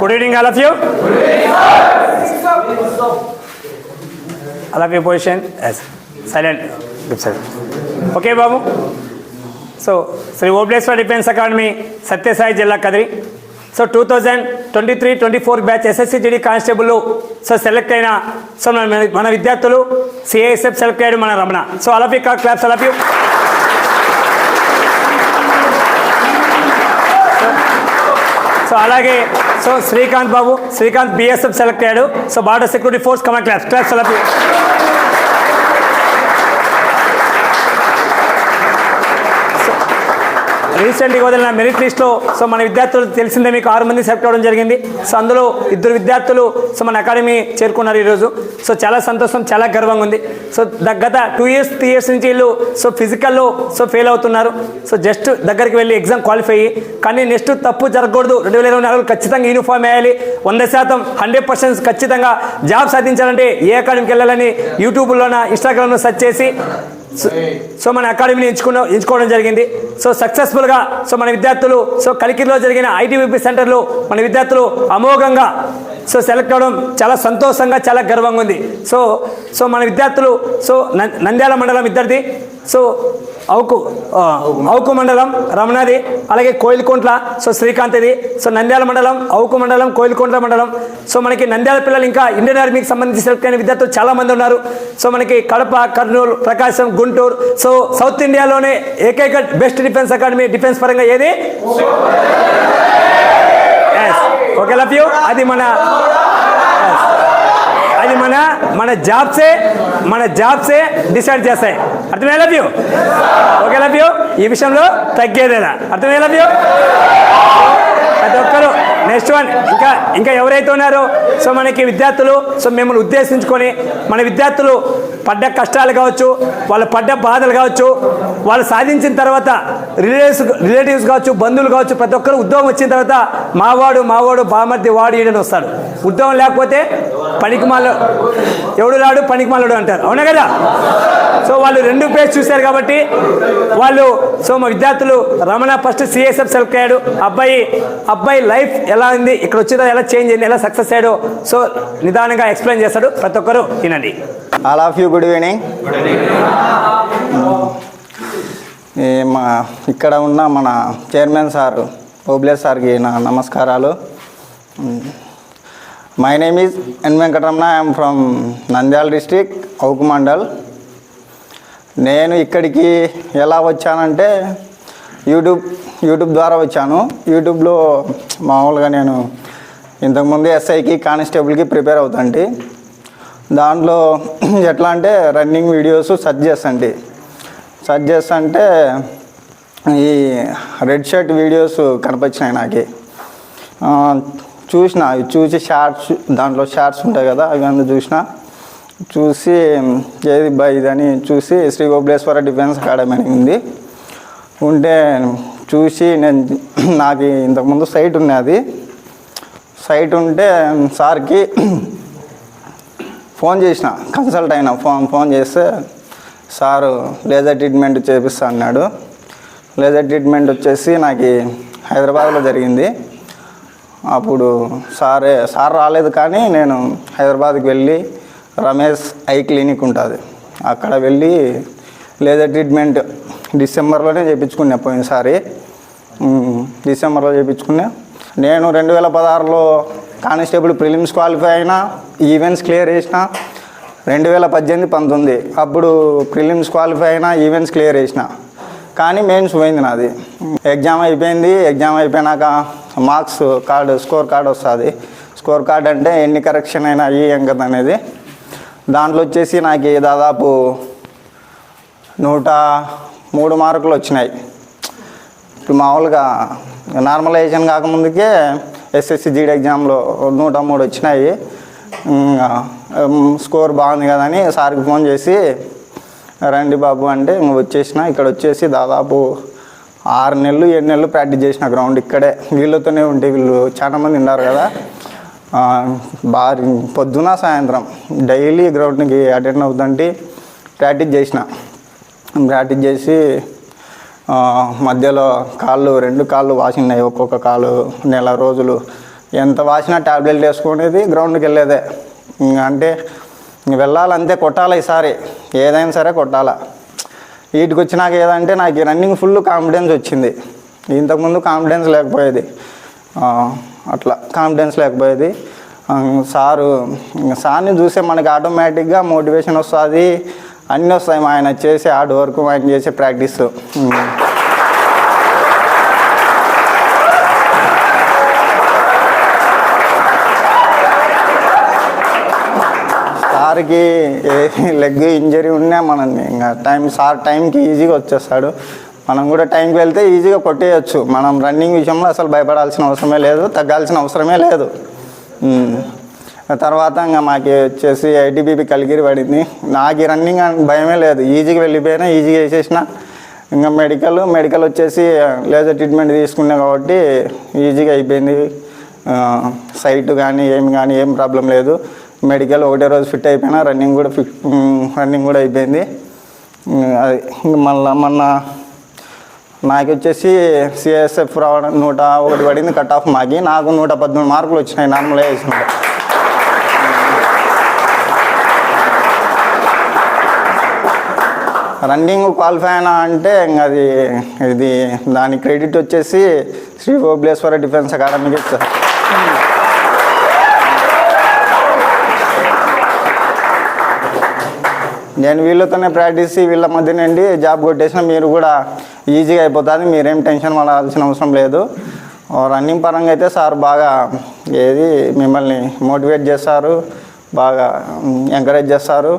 Good evening, all of you. Good evening, sir. All of you position. Yes. Silent. Good sir. Okay, Babu. So, Sri Obleswar Defense Academy, Satya Sai Jilla Kadri. So, 2023-24 batch SSC GD Constable. So, select aina. So, mana vidyarthulu CASF select ayadu mana Ramana. So, all of you claps, all of you. So, alage. So, Srikanth Babu, Srikanth BSF select ayadu. So, Border Security Force, come on, claps, all of you. రీసెంట్గా వదిలిన merit లిస్ట్లో so మన విద్యార్థులు తెలిసిందే మీకు 6 మంది select అవ్వడం జరిగింది. సో అందులో 2 విద్యార్థులు సో మన అకాడమీ చేరుకున్నారు ఈరోజు. సో చాలా సంతోషం, చాలా గర్వంగా ఉంది. సో గత 2 ఇయర్స్ 3 ఇయర్స్ నుంచి వీళ్ళు సో ఫిజికల్లో సో ఫెయిల్ అవుతున్నారు. సో జస్ట్ దగ్గరికి వెళ్ళి ఎగ్జామ్ క్వాలిఫై అయ్యి, కానీ నెక్స్ట్ తప్పు జరగకూడదు, 2024 ఖచ్చితంగా యూనిఫామ్ వేయాలి, 100% 100% ఖచ్చితంగా జాబ్ సాధించాలంటే ఏ అకాడమీకి వెళ్ళాలని యూట్యూబ్లోన ఇన్స్టాగ్రామ్లో సెర్చ్ చేసి సో మన అకాడమీని ఎంచుకోవడం జరిగింది. సో సక్సెస్ఫుల్గా సో మన విద్యార్థులు సో కలికిరిలో జరిగిన ఐటీబీపీ సెంటర్లో మన విద్యార్థులు అమోఘంగా సో సెలెక్ట్ అవ్వడం చాలా సంతోషంగా, చాలా గర్వంగా ఉంది. సో మన విద్యార్థులు సో నంద్యాల మండలం విద్యార్థి, సో అవుకు మండలం రమణాది, అలాగే కోయిలకుంట్ల సో శ్రీకాంత్ ఇది. సో నంద్యాల మండలం, అవుకు మండలం, కోయిలకుంట్ల మండలం. సో మనకి నంద్యాల పిల్లలు ఇంకా ఇండియన్ ఆర్మీకి సంబంధించి సెలెక్ట్ అయిన విద్యార్థులు చాలామంది ఉన్నారు. సో మనకి కడప, కర్నూలు, ప్రకాశం, గుంటూరు. సో సౌత్ ఇండియాలోనే ఏకైక బెస్ట్ డిఫెన్స్ అకాడమీ డిఫెన్స్ పరంగా ఏది? Okay, love you. అది మన జాబ్సే డిసైడ్ చేస్తాయి. అర్థమే? Love you. Okay, love you. ఈ విషయంలో తగ్గేదేలా. అర్థమే? Love you. ప్రతి ఒక్కరు నెక్స్ట్ వన్ ఇంకా ఎవరైతే ఉన్నారో సో మనకి విద్యార్థులు సో మిమ్మల్ని ఉద్దేశించుకొని మన విద్యార్థులు పడ్డ కష్టాలు కావచ్చు, వాళ్ళు పడ్డ బాధలు కావచ్చు, వాళ్ళు సాధించిన తర్వాత రిలేటివ్స్ కావచ్చు, బంధువులు కావచ్చు, ప్రతి ఒక్కరు ఉద్యోగం వచ్చిన తర్వాత మావాడు బామర్ది వాడు ఈడని వస్తాడు. ఉద్యోగం లేకపోతే ఎవడు రాడు, పనికిమాలడు అంటారు. అవునా కదా? సో వాళ్ళు 2 పేజ్ చూశారు కాబట్టి వాళ్ళు సో మా విద్యార్థులు రమణ ఫస్ట్ CSF సెలెక్ట్ అయ్యాడు. అబ్బాయి లైఫ్ ఎలా ఉంది, ఇక్కడ వచ్చిన ఎలా చేంజ్ అయింది, ఎలా సక్సెస్ అయ్యాడు, సో నిదానంగా ఎక్స్ప్లెయిన్ చేస్తాడు. ప్రతి ఒక్కరు వినండి. All of you good evening. ఇక్కడ ఉన్న మన చైర్మన్ సార్ ఓబ్లేస్ సార్కి నా నమస్కారాలు. My name is N Venkataramana. I'm from Nandyal district, Avuku mandal. నేను ఇక్కడికి ఎలా వచ్చానంటే యూట్యూబ్ ద్వారా వచ్చాను. యూట్యూబ్లో మామూలుగా నేను ఇంతకుముందు SIకి కానిస్టేబుల్కి ప్రిపేర్ అవుతాంటి. దాంట్లో ఎట్లా అంటే రన్నింగ్ వీడియోస్ సెర్చ్ చేస్తుంటే ఈ రెడ్ షర్ట్ వీడియోస్ కనిపించినాయి నాకు. చూసి షార్ట్స్, దాంట్లో షార్ట్స్ ఉంటాయి కదా, అవి అందరూ చూసి ఏది ఇదని చూసి శ్రీ ఓబ్లేశ్వర డిఫెన్స్ అకాడమీ అని ఉంటే చూసి నాకు ఇంతకుముందు సైట్ ఉన్నది. సైట్ ఉంటే సార్కి ఫోన్ చేసిన, కన్సల్ట్ అయినా. ఫోన్ చేస్తే సారు లేజర్ ట్రీట్మెంట్ చేపిస్తా అన్నాడు. లేజర్ ట్రీట్మెంట్ వచ్చేసి నాకు హైదరాబాద్లో జరిగింది. అప్పుడు సార్ రాలేదు, కానీ నేను హైదరాబాద్కి వెళ్ళి రమేష్ ఐ క్లినిక్ ఉంటుంది, అక్కడ వెళ్ళి లేజర్ ట్రీట్మెంట్ డిసెంబర్లోనే చేయించుకున్నా. పోయినసారి డిసెంబర్లో చేయించుకున్నా. నేను 2016లో కానిస్టేబుల్ ప్రిలిమ్స్ క్వాలిఫై అయినా, ఈవెంట్స్ క్లియర్ చేసిన. 2018-19 అప్పుడు ప్రిలిమ్స్ క్వాలిఫై అయినా, ఈవెంట్స్ క్లియర్ చేసిన. కానీ మెయిన్స్ పోయింది నాది. ఎగ్జామ్ అయిపోయింది. ఎగ్జామ్ అయిపోయినాక మార్క్స్ కార్డు, స్కోర్ కార్డు వస్తుంది. స్కోర్ కార్డు అంటే ఎన్ని కరెక్షన్ అయినా ఏం కదా అనేది. దాంట్లో వచ్చేసి నాకు దాదాపు 103 మార్కులు వచ్చినాయి. ఇప్పుడు మామూలుగా నార్మలైజేషన్ కాకముందుకే SSC GD ఎగ్జామ్లో 103 వచ్చినాయి. స్కోర్ బాగుంది కదా అని సార్కి ఫోన్ చేసి రండి బాబు అంటే వచ్చేసిన. ఇక్కడ వచ్చేసి దాదాపు 6 నెలలు 7 నెలలు ప్రాక్టీస్ చేసిన గ్రౌండ్ ఇక్కడే. వీళ్ళతోనే ఉంటే వీళ్ళు చాలామంది ఉన్నారు కదా, పొద్దున సాయంత్రం డైలీ గ్రౌండ్కి అటెండ్ అవుతుంటే ప్రాక్టీస్ చేసి మధ్యలో 2 కాళ్ళు వాసినాయి. ఒక్కొక్క కాలు నెల రోజులు ఎంత వాసినా ట్యాబ్లెట్ వేసుకునేది, గ్రౌండ్కి వెళ్ళేదే. అంటే వెళ్ళాలంతే, కొట్టాలి ఈసారి, ఏదైనా సరే కొట్టాలా. వీటికి వచ్చినాక ఏదంటే నాకు రన్నింగ్ ఫుల్ కాన్ఫిడెన్స్ వచ్చింది. ఇంతకుముందు కాన్ఫిడెన్స్ లేకపోయేది, అట్లా కాన్ఫిడెన్స్ లేకపోయేది. సార్ని చూస్తే మనకి ఆటోమేటిక్గా మోటివేషన్ వస్తుంది, అన్నీ వస్తాయి. ఆయన చేసే హార్డ్ వర్క్, ఆయన చేసే ప్రాక్టీస్. సార్కి లెగ్ ఇంజరీ ఉన్నా మనల్ని ఇంకా టైంకి ఈజీగా వచ్చేస్తాడు. మనం కూడా టైంకి వెళ్తే ఈజీగా కొట్టేయచ్చు. మనం రన్నింగ్ విషయంలో అసలు భయపడాల్సిన అవసరమే లేదు, తగ్గాల్సిన అవసరమే లేదు. తర్వాత ఇంకా మాకు వచ్చేసి ఐటీబీపీ కలిగిరి పడింది. నాకు ఈ రన్నింగ్ భయమే లేదు, ఈజీగా వెళ్ళిపోయినా, ఈజీగా వేసేసిన. ఇంకా మెడికల్ వచ్చేసి లేజర్ ట్రీట్మెంట్ తీసుకున్నా కాబట్టి ఈజీగా అయిపోయింది. సైట్ కానీ ఏం ప్రాబ్లం లేదు. మెడికల్ ఒకటే రోజు ఫిట్ అయిపోయినా, రన్నింగ్ కూడా అయిపోయింది. అది మొన్న నాకు వచ్చేసి సిఎస్ఎఫ్ రావడం 101 పడింది కట్ ఆఫ్ మాకి. నాకు 113 మార్కులు వచ్చినాయి నార్మల్గా వేసిన. రన్నింగ్ క్వాలిఫై అయినా అంటే ఇంకా ఇది దాని క్రెడిట్ వచ్చేసి శ్రీ ఓబ్లేశ్వర డిఫెన్స్ అకాడమీకి ఇచ్చారు. నేను వీళ్ళతోనే ప్రాక్టీస్, వీళ్ళ మధ్య నుండి జాబ్ కొట్టేసిన. మీరు కూడా ఈజీగా అయిపోతుంది, మీరేం టెన్షన్ పడాల్సిన అవసరం లేదు. రన్నింగ్ పరంగా అయితే సార్ బాగా మిమ్మల్ని మోటివేట్ చేస్తారు, బాగా ఎంకరేజ్ చేస్తారు.